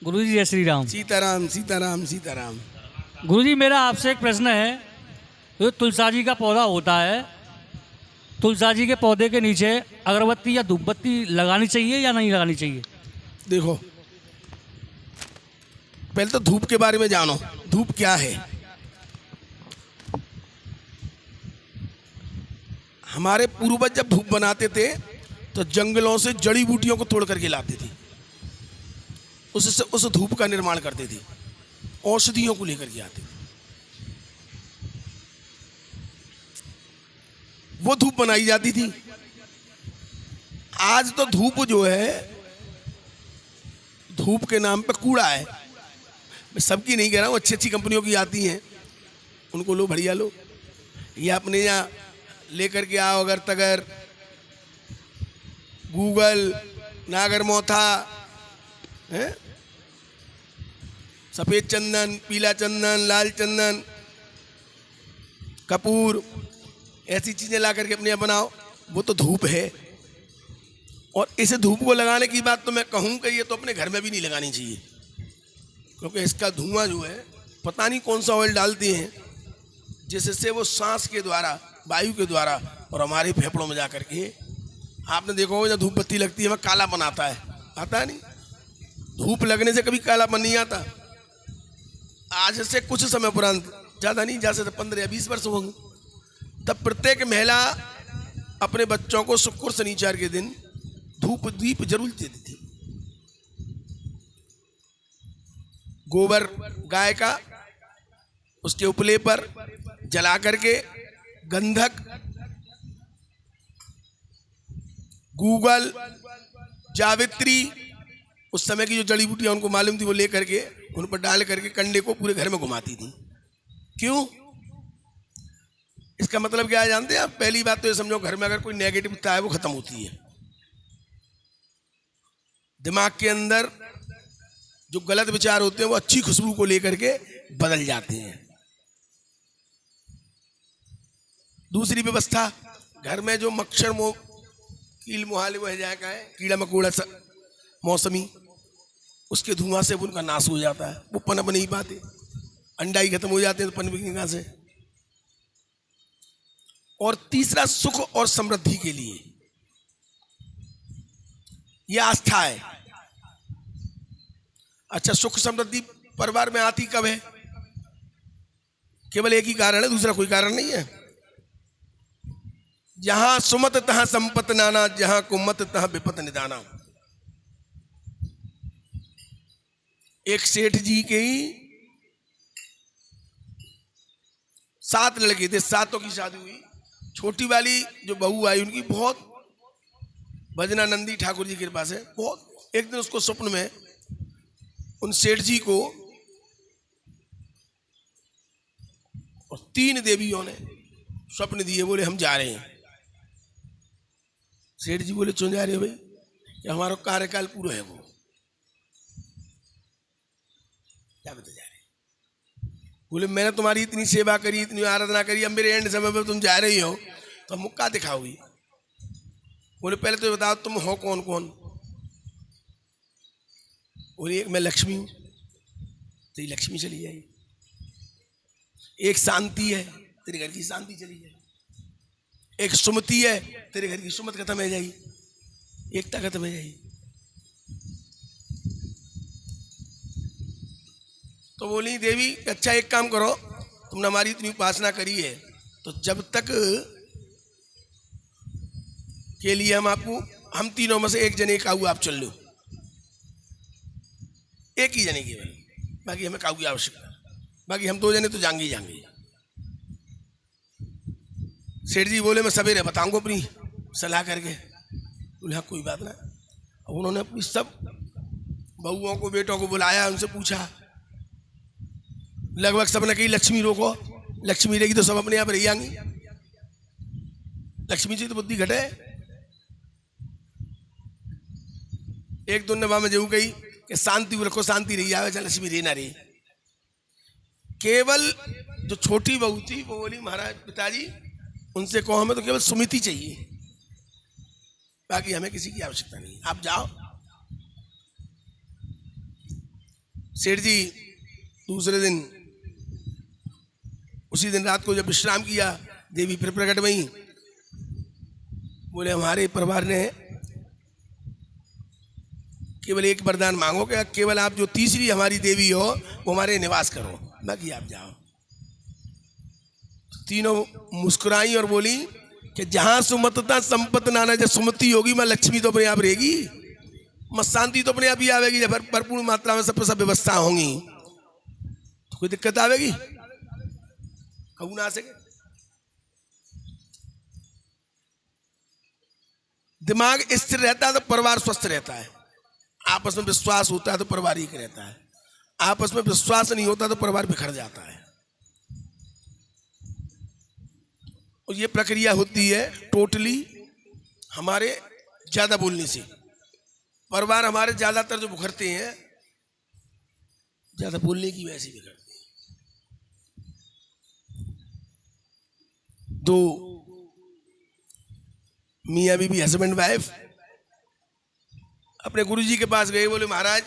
गुरुजी जय श्री राम। सीताराम सीताराम सीताराम। गुरुजी मेरा आपसे एक प्रश्न है। जो तुलसा जी का पौधा होता है, तुलसा जी के पौधे के नीचे अगरबत्ती या धूपबत्ती लगानी चाहिए या नहीं लगानी चाहिए? देखो, पहले तो धूप के बारे में जानो। धूप क्या है? हमारे पूर्वज जब धूप बनाते थे तो जंगलों से जड़ी बूटियों को तोड़ करके लाते थे, उससे उस धूप का निर्माण करते थे, औषधियों को लेकर के आते थे, वो धूप बनाई जाती थी। आज तो धूप जो है, धूप के नाम पे कूड़ा है। मैं सबकी नहीं कह रहा हूँ, अच्छी अच्छी कंपनियों की आती हैं, उनको लो, बढ़िया लो। ये अपने यहाँ लेकर के आओ अगर तगर, गूगल, नागर मोथा है, सफेद चंदन, पीला चंदन, लाल चंदन, कपूर, ऐसी चीजें ला करके अपने यहाँ बनाओ, वो तो धूप है। और इस धूप को लगाने की बात तो मैं कहूँ कि ये तो अपने घर में भी नहीं लगानी चाहिए, क्योंकि इसका धुआं जो है पता नहीं कौन सा ऑयल डालते हैं, जिससे वो सांस के द्वारा, वायु के द्वारा और हमारे फेफड़ों में जाकर के, आपने देखा होगा जब धूप बत्ती लगती है वह कालापन आता है, आता नहीं? धूप लगने से कभी कालापन नहीं आता। आज से कुछ समय उपरांत, ज़्यादा नहीं, जैसे 15 या 20 वर्ष होंगे, तब प्रत्येक महिला अपने बच्चों को शुक्र शनिचर के दिन धूप दीप जरूर देती थी। गोबर गाय का उसके उपले पर जला करके गंधक, गूगल, जावित्री, उस समय की जो जड़ी बूटियां उनको मालूम थी, वो लेकर के उन पर डाल करके कंडे को पूरे घर में घुमाती थी। क्यों? इसका मतलब क्या है जानते हैं आप? पहली बात तो ये समझो, घर में अगर कोई नेगेटिविटी है वो खत्म होती है। दिमाग के अंदर जो गलत विचार होते हैं वो अच्छी खुशबू को लेकर के बदल जाते हैं। दूसरी व्यवस्था, घर में जो मच्छर कील मुहाले वह जाएगा है, कीड़ा मकोड़ा मौसमी, उसके धुआं से उनका नाश हो जाता है, वो पनप नहीं पाते, अंडा ही खत्म हो जाते हैं तो पनपेंगे कहां से? और तीसरा, सुख और समृद्धि के लिए यह आस्था है। अच्छा, सुख समृद्धि परिवार में आती कब है? केवल एक ही कारण है, दूसरा कोई कारण नहीं है। जहां सुमत तहां संपत नाना, जहां कुमत तहां विपत निदाना। एक सेठ जी के ही 7 लड़के थे, 7 की शादी हुई। छोटी वाली जो बहू आई उनकी बहुत भजनानंदी ठाकुर जी की कृपा से बहुत, एक दिन उसको स्वप्न में उन सेठ जी को और 3 देवियों ने स्वप्न दिए, बोले हम जा रहे हैं। सेठ जी बोले क्यों जा रहे हो भाई? कि हमारा कार्यकाल पूरा है। वो क्या बता जा रहे? बोले मैंने तुम्हारी इतनी सेवा करी, इतनी आराधना करी, अब मेरे एंड समय पर तुम जा रही हो तो मुक्का दिखाओगी। बोले पहले तो बताओ तुम हो कौन कौन? बोले एक मैं लक्ष्मी हूं, तेरी लक्ष्मी चली जाएगी। एक शांति है, तेरे घर की शांति चली जाएगी। एक सुमति है, तेरे घर की सुमत खत्म हो जाएगी, एकता खत्म हो जाएगी। तो बोली देवी अच्छा एक काम करो, तुमने हमारी इतनी उपासना करी है तो जब तक के लिए हम तीनों में से एक जने काऊ आप चल लो, एक ही जने केवल, बाकी हमें काऊ की आवश्यकता, बाकी हम 2 जने तो जाएंगे ही जाएंगे। सेठ जी बोले मैं सवेरे बताऊंगा अपनी सलाह करके। बोले हाँ कोई बात ना। उन्होंने अपनी सब बहुओं को, बेटों को बुलाया, उनसे पूछा, लगभग सबने कही लक्ष्मी रोको, लक्ष्मी रहेगी तो सब अपने आप रह जाएंगी, लक्ष्मी जी तो बुद्धि घटे। एक 2 ने वहां में जरूर कही कि शांति रखो, शांति रही जाए, चाहे लक्ष्मी रही ना रही। केवल जो छोटी बहू थी वो बोली महाराज पिताजी उनसे कहो हमें तो केवल सुमिति चाहिए, बाकी हमें किसी की आवश्यकता नहीं, आप जाओ। सेठ जी दूसरे दिन, उसी दिन रात को जब विश्राम किया, देवी फिर प्रकट हुई। बोले हमारे परिवार ने केवल एक वरदान मांगो कि केवल आप जो तीसरी हमारी देवी हो वो हमारे निवास करो, बाकी आप जाओ। तीनों मुस्कुराई और बोली कि जहां सुमतता संपत्ति नाना, जब सुमति होगी मां लक्ष्मी तो अपने आप रहेगी, मां शांति तो अपने आप ही आवेगी। जब भरपूर मात्रा में सब व्यवस्था होंगी तो कोई दिक्कत आवेगी? कहू ना आ सके। दिमाग स्थिर रहता है तो परिवार स्वस्थ रहता है। आपस में विश्वास होता है तो परिवार एक रहता है। आपस में विश्वास नहीं होता तो परिवार बिखर जाता है। और ये प्रक्रिया होती है टोटली हमारे ज्यादा बोलने से। परिवार हमारे ज्यादातर जो बिखरते हैं ज्यादा बोलने की वजह से बिखरते हैं। दो मियाँ बीबी हस्बैंड वाइफ अपने गुरुजी के पास गए, बोले महाराज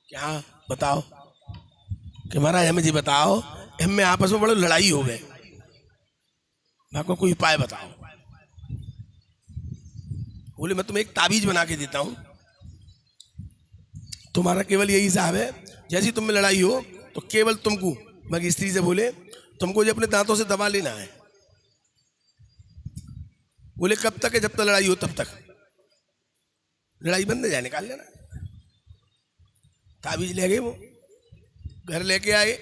क्या बताओ, कि महाराज हमें जी बताओ, हमें आपस में बड़े लड़ाई हो गए, आपको कोई उपाय बताओ। बोले मैं तुम्हें एक ताबीज बना के देता हूं, तुम्हारा केवल यही हिसाब है, जैसी तुम में लड़ाई हो तो केवल तुमको, बाकी स्त्री से बोले तुमको जो अपने दांतों से दबा लेना है। बोले कब तक है? जब तक लड़ाई हो तब तक। लड़ाई बंद है जाए निकाल लेना। ताबीज ले गए, वो घर लेके आए।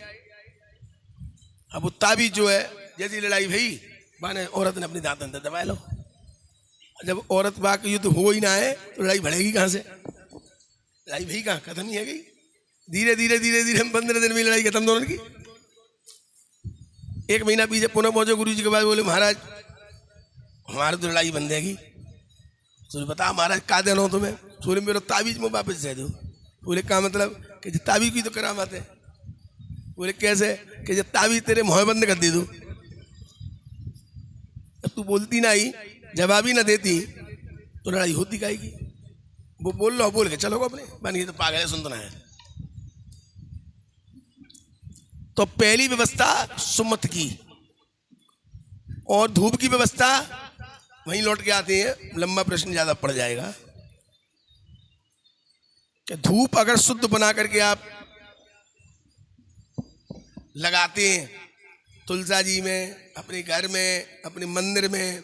अब वो ताबीज जो है, जैसी लड़ाई भई माने औरत ने अपनी दांत अंदर दबा लो। जब औरत बाकी युद्ध हो ही ना है तो लड़ाई बढ़ेगी कहाँ से? लड़ाई भई कहाँ, खत्म ही है गई। धीरे धीरे धीरे धीरे हम 15 दिन में लड़ाई खत्म दोनों की। 1 महीना पीछे पुनः पहुंचे गुरु जी के पास, बोले महाराज हमारी तो लड़ाई बंद है। तो बता महाराज का देना हो तुम्हें? बोले मेरा ताबीज में वापस दे दो। बोले क्या मतलब? कि ताबीज की तो करामात है। बोले कैसे? कि जब ताबीज तेरे मुँह बंद कर दे दो, जब तू बोलती ना ही, जवाब ही ना देती तो लड़ाई होती काहे की? वो बोल लो, बोल के चलो अपने बन गई तो पागल है, सुनना है। तो पहली व्यवस्था सुमत की, और धूप की व्यवस्था वहीं लौट के आते हैं। लंबा प्रश्न ज्यादा पड़ जाएगा कि धूप अगर शुद्ध बना करके आप लगाते हैं तुलसा जी में, अपने घर में, अपने मंदिर में,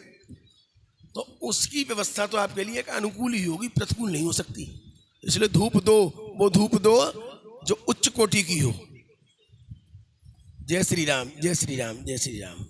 तो उसकी व्यवस्था तो आपके लिए एक अनुकूल ही होगी, प्रतिकूल नहीं हो सकती। इसलिए धूप दो, वो धूप दो जो उच्च कोटि की हो। जय श्री राम, जय श्री राम, जय श्री राम।